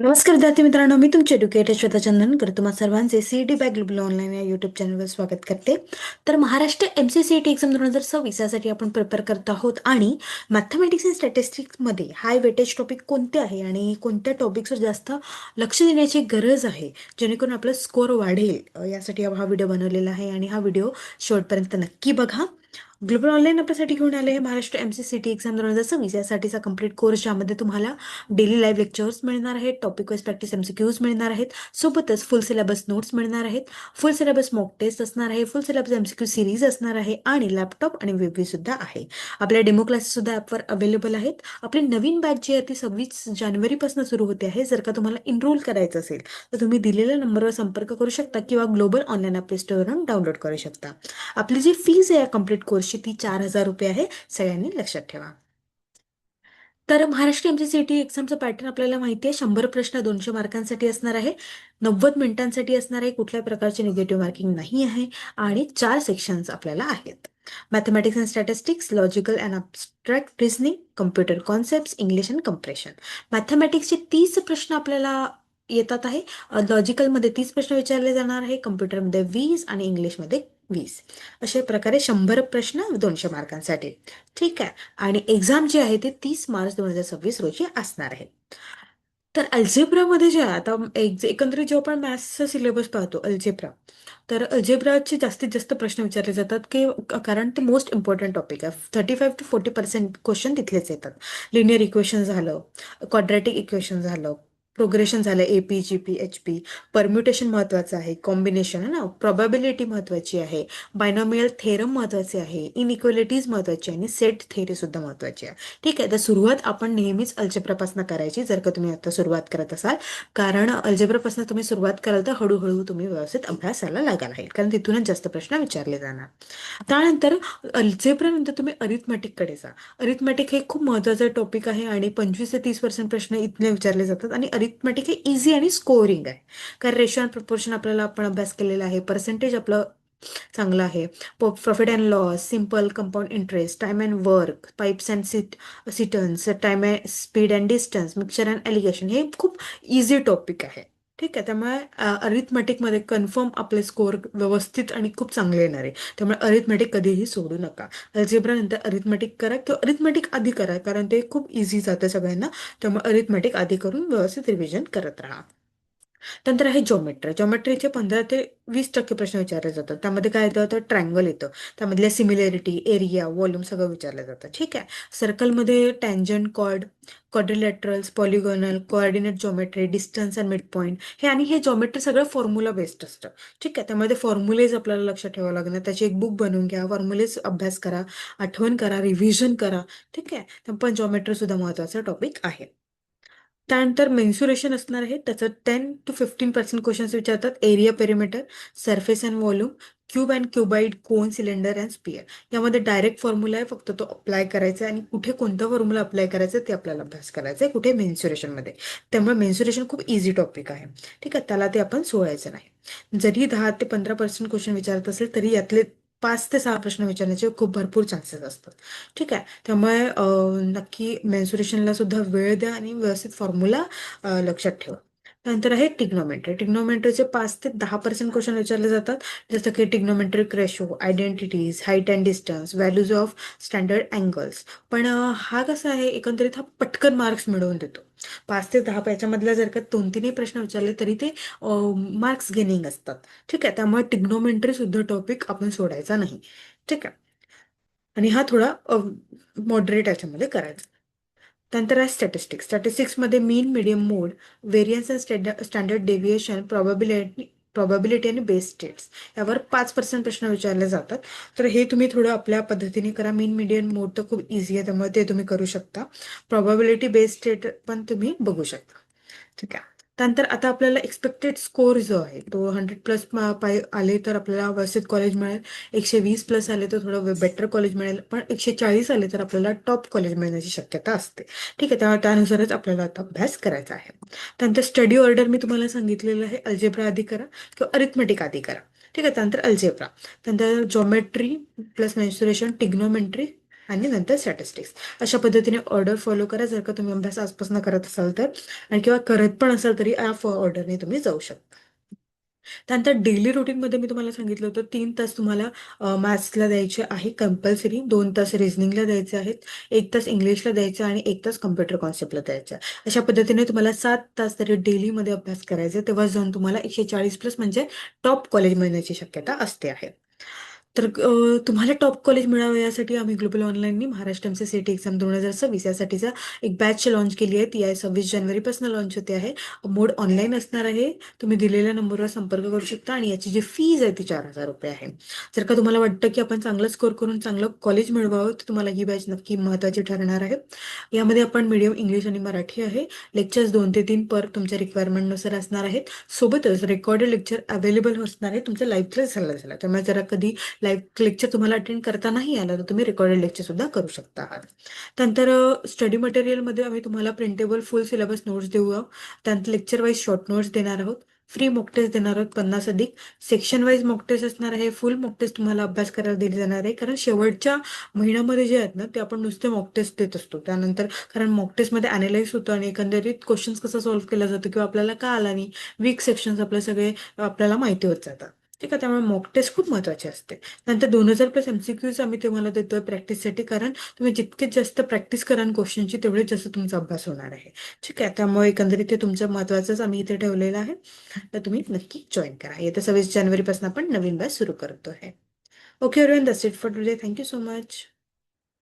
नमस्कार विद्यार्थी मित्रांनो, मी तुमचे एड्युकेटर श्वेता चंदनकर तुम्हा सर्वांचे सीईटी बॅक ग्लोबल ऑनलाईन या युट्यूब चॅनलवर स्वागत करते. तर महाराष्ट्र MCCET एक्झाम 2026 यासाठी आपण प्रिपेअर करत आहोत आणि मॅथमॅटिक्स अँड स्टॅटिस्टिक्समध्ये हाय वेटेज टॉपिक कोणते आहे आणि कोणत्या टॉपिक्सवर जास्त लक्ष देण्याची गरज आहे जेणेकरून आपला स्कोअर वाढेल, यासाठी हा व्हिडिओ बनवलेला आहे आणि हा व्हिडिओ शेवटपर्यंत नक्की बघा. ग्लोबल ऑनलाईन आपल्यासाठी घेऊन आले आहे महाराष्ट्र MCCET एक्झाम 2026 यासाठीचा कम्प्लीट कोर्स, ज्यामध्ये तुम्हाला डेली लाईव्ह लेक्चर्स मिळणार आहेत, टॉपिक वाईज प्रॅक्टिस MCQs मिळणार आहेत, सोबतच फुल सिलेबस नोट्स मिळणार आहेत, फुल सिलेबस मॉक टेस्ट असणार आहे, फुल सिलेबस MCQ सिरीज असणार आहे आणि लॅपटॉप आणि वेबी सुद्धा आहे. आपल्या डेमो क्लासेस सुद्धा ॲपवर अवेलेबल आहेत. आपली नवीन बॅच जी आहे ती 26 जानेवारीपासून सुरू होते आहे. जर का तुम्हाला इनरोल करायचं असेल तर तुम्ही दिलेल्या नंबरवर संपर्क करू शकता किंवा ग्लोबल ऑनलाईन ॲप स्टोअरवरून डाउनलोड करू शकता. आपली जी फीज आहे कम्प्लीट कोर्सची ती 4,000 रुपये आहे. सगळ्यांनी लक्षात ठेवा. तर महाराष्ट्र MCCET एक्झामचं पॅटर्न आपल्याला माहिती आहे. 100 प्रश्न 200 मार्कांसाठी असणार आहे, 90 मिनिटांसाठी असणार आहे, कुठल्याही प्रकारचे निगेटिव्ह मार्किंग नाही आहे आणि 4 सेक्शन्स आपल्याला आहेत. Mathematics and statistics, logical and abstract reasoning, computer concepts, English and comprehension. मॅथमॅटिक्सचे 30 प्रश्न आपल्याला येतात आहे. लॉजिकलमध्ये 30 प्रश्न विचारले जाणार आहे, कम्प्युटरमध्ये 20 आणि इंग्लिशमध्ये 20. अशा प्रकारे 100 प्रश्न 200 मार्कांसाठी. ठीक आहे. आणि एक्झाम जी आहे ती 30 मार्च 2026 रोजी असणार आहे. तर अल्जेब्रामध्ये जे आहे आता एकंदरीत जेव्हा आपण मॅथ्सचा सिलेबस पाहतो अल्जेब्रा, तर अल्जेब्राचे जास्तीत जास्त प्रश्न विचारले जातात की कारण ते मोस्ट इम्पॉर्टंट टॉपिक आहे. 35 to 40% क्वेश्चन तिथलेच येतात. लिनियर इक्वेशन झालं, क्वाड्रॅटिक इक्वेशन झालं, प्रोग्रेशन झालं, AP, GP, HP, परम्युटेशन महत्वाचं आहे, कॉम्बिनेशन आहे ना, प्रोबॅबिलिटी महत्वाची आहे, बायनॉमियल थेरम महत्वाचे आहे, इनइक्वालिटीज महत्वाची आहे आणि सेट थेअरी सुद्धा महत्वाची आहे. ठीक आहे. तर सुरुवात आपण नेहमीच अल्जेब्रापासून करायची जर का तुम्ही आता सुरुवात करत असाल, कारण अल्जेब्रापासून तुम्ही सुरुवात कराल तर हळूहळू तुम्ही व्यवस्थित अभ्यासाला लागाल राहील, कारण तिथूनच जास्त प्रश्न विचारले जाणार. त्यानंतर अल्जेब्रा नंतर तुम्ही अरिथमॅटिककडे जा. अरिथमॅटिक हे खूप महत्वाचं टॉपिक आहे आणि 25 ते 30% प्रश्न इथले विचारले जातात आणि अरिथमॅटिक हे इझी आणि स्कोरिंग आहे, कारण रेशो अँड प्रपोर्शन आपल्याला आपण अभ्यास केलेला आहे, पर्सेंटेज आपलं चांगलं आहे, profit and loss, simple compound interest, time and work, pipes and cisterns, time and speed and distance, mixture and alligation, हे खूप इझी टॉपिक आहे. ठीक आहे. त्यामुळे अरिथमॅटिकमध्ये कन्फर्म आपले स्कोअर व्यवस्थित आणि खूप चांगले येणार आहे. त्यामुळे अरिथमॅटिक कधीही सोडू नका. अल्जेब्रा नंतर अरिथमॅटिक करा किंवा अरिथमॅटिक आधी करा, कारण ते खूप इझी जातं सगळ्यांना. त्यामुळे अरिथमॅटिक आधी करून व्यवस्थित रिव्हिजन करत राहा. नंतर आहे जॉमेट्री. जॉमेट्रीचे 15 ते 20% प्रश्न विचारले जातात. त्यामध्ये काय येतं तर ट्रँगल येतं, त्यामधल्या सिमिलॅरिटी, एरिया, व्हॉल्यूम सगळं विचारलं जातं. ठीक आहे. सर्कलमध्ये tangent, chord, quadrilaterals, polygonal, coordinate geometry, distance and mid point, हे आणि हे जॉमेट्री सगळं फॉर्म्युला बेस्ड असतं. ठीक आहे. त्यामध्ये फॉर्म्युलेज आपल्याला लक्षात ठेवावं लागणार. त्याची एक बुक बनवून घ्या, फॉर्म्युलेज अभ्यास करा, आठवण करा, रिव्हिजन करा. ठीक आहे. पण जॉमेट्री सुद्धा महत्वाचा टॉपिक आहे. त्यानंतर मेन्सुरेशन असणार आहे, त्याचं 10 to 15% क्वेश्चन्स विचारतात. Area, perimeter, surface and volume, cube and cuboid, cone, cylinder and sphere. यामध्ये डायरेक्ट फॉर्म्युला आहे, फक्त तो अप्लाय करायचा आहे आणि कुठे कोणता फॉर्म्युला अप्लाय करायचा ते आपल्याला अभ्यास करायचा आहे, कुठे मेन्सुरेशनमध्ये. त्यामुळे मेन्सुरेशन खूप इझी टॉपिक आहे. ठीक आहे. त्याला ते आपण सोडायचं नाही. जरी 10 ते 15% क्वेश्चन विचारत असेल तरी यातले 5 ते 6 प्रश्न विचारण्याचे खूप भरपूर चान्सेस असतात. ठीक आहे. त्यामुळे नक्की मेन्सुरेशनला सुद्धा वेळ द्या आणि व्यवस्थित फॉर्म्युला लक्षात ठेवा. त्यानंतर आहे टिग्नोमेट्री. टिग्नोमेट्रीचे 5 ते 10% क्वेश्चन विचारले जातात, जसं की trigonometric ratio, identities, height and distance, values of standard angles. पण हा कसा आहे, एकंदरीत हा पटकन मार्क्स मिळवून देतो. 5 ते 10 याच्यामधल्या जर का 2-3 प्रश्न विचारले तरी ते मार्क्स गेनिंग असतात. ठीक आहे. त्यामुळे टिग्नोमेट्री सुद्धा टॉपिक आपण सोडायचा नाही. ठीक आहे. आणि हा थोडा मॉडरेट याच्यामध्ये करायचा. त्यानंतर आहे स्टॅटिस्टिक्स. स्टॅटिस्टिक्समध्ये mean, medium, mode, variance and standard deviation, probability आणि बेस स्टेट्स, यावर 5% प्रश्न विचारले जातात. तर हे तुम्ही थोडं आपल्या पद्धतीने करा. मीन, मीडियम, मोड तर खूप इझी आहे, त्यामुळे ते तुम्ही करू शकता. प्रॉबॅबिलिटी बेस स्टेट पण तुम्ही बघू शकता. ठीक आहे. त्यानंतर आता आपल्याला एक्सपेक्टेड स्कोर जो आहे तो 100+ आले तर आपल्याला व्यवस्थित कॉलेज मिळेल. 120+ आले तर थोडं बेटर कॉलेज मिळेल, पण 140 आले तर आपल्याला टॉप कॉलेज मिळण्याची शक्यता असते. ठीक आहे. त्यानुसारच आपल्याला आता अभ्यास करायचा आहे. त्यानंतर स्टडी ऑर्डर मी तुम्हाला सांगितलेलं आहे, अल्जेब्रा आधी करा किंवा अरिथमेटिक आधी करा. ठीक आहे. त्यानंतर अल्जेब्रा, त्यानंतर जॉमेट्री प्लस मेन्सुरेशन, टिग्नोमेट्री, आणि नंतर स्टॅटिस्टिक्स. अशा पद्धतीने ऑर्डर फॉलो करा जर का तुम्ही अभ्यास आजपासून करत असाल तर, आणि किंवा करत पण असाल तरी या ऑर्डरने तुम्ही जाऊ शकता. त्यानंतर डेली रुटीनमध्ये मी तुम्हाला सांगितलं होतं 3 तास तुम्हाला मॅथ्सला द्यायचे आहे कंपल्सरी, 2 तास रिझनिंगला द्यायचे आहेत, 1 तास इंग्लिशला द्यायचं आणि 1 तास कम्प्युटर कॉन्सेप्टला द्यायचं. अशा पद्धतीने तुम्हाला 7 तास तरी डेलीमध्ये अभ्यास करायचा, तेव्हा जाऊन तुम्हाला 140+ म्हणजे टॉप कॉलेज मिळण्याची शक्यता असते आहे. तर तुम्हाला टॉप कॉलेज मिळावं यासाठी आम्ही ग्लोबल ऑनलाईननी महाराष्ट्र एमसीसीटी एक्झाम 2026 यासाठीचा एक बॅच लॉन्च केली आहे. ती आहे 26 जानेवारीपासून लॉन्च होते आहे. मोड ऑनलाईन असणार आहे. तुम्ही दिलेल्या नंबरवर संपर्क करू शकता आणि याची जी फीज आहे ती 4,000 रुपये आहे. जर का तुम्हाला वाटतं की आपण चांगलं स्कोर करून चांगलं कॉलेज मिळवावं तर तुम्हाला ही बॅच नक्की महत्त्वाची ठरणार आहे. यामध्ये आपण मीडियम इंग्लिश आणि मराठी आहे. लेक्चर्स 2 ते 3 पर तुमच्या रिक्वायरमेंटनुसार असणार आहेत. सोबतच रेकॉर्डेड लेक्चर अवेलेबल असणार आहे तुमच्या लाईव्ह क्लास झाला त्यामुळे जरा कधी लाईव्ह लेक्चर तुम्हाला अटेंड करता नाही आलं तर तुम्ही रेकॉर्डेड लेक्चर सुद्धा करू शकता आहात. त्यानंतर स्टडी मटेरियलमध्ये आम्ही तुम्हाला प्रिंटेबल फुल सिलेबस नोट्स देऊ आहोत. त्यानंतर लेक्चर वाईज शॉर्ट नोट्स देणार आहोत. फ्री मॉक टेस्ट देणार आहोत 50 अधिक. सेक्शन वाईज मॉक टेस्ट असणार आहे. फुल मॉक टेस्ट तुम्हाला अभ्यास करायला दिली जाणार आहे, कारण शेवटच्या महिन्यामध्ये जे आहेत ना ते आपण नुसते मॉक टेस्ट देत असतो. त्यानंतर कारण मॉक टेस्टमध्ये अनालाइज होतं आणि एकंदरीत क्वेश्चन्स कसा सॉल्व्ह केला जातो किंवा आपल्याला का आला नाही, वीक सेक्शन्स आपले सगळे आपल्याला माहिती होत जातात. ठीक आहे, त्यामुळे मॉक टेस्ट खूप महत्त्वाची असते. नंतर 2000+ MCQs आम्ही तुम्हाला देतोय प्रॅक्टिससाठी, कारण तुम्ही जितके जास्त प्रॅक्टिस कराल क्वेश्चनची तेवढे जास्त तुमचा अभ्यास होणार आहे. ठीक आहे, त्यामुळे एकंदरीत ते तुमचं महत्त्वाचंच आम्ही इथे ठेवलेलं आहे. तर तुम्ही नक्की जॉईन करा. येत्या 26 जानेवारीपासून आपण नवीन बॅच सुरू करतो आहे. Okay everyone, that's it for today. Thank you so much.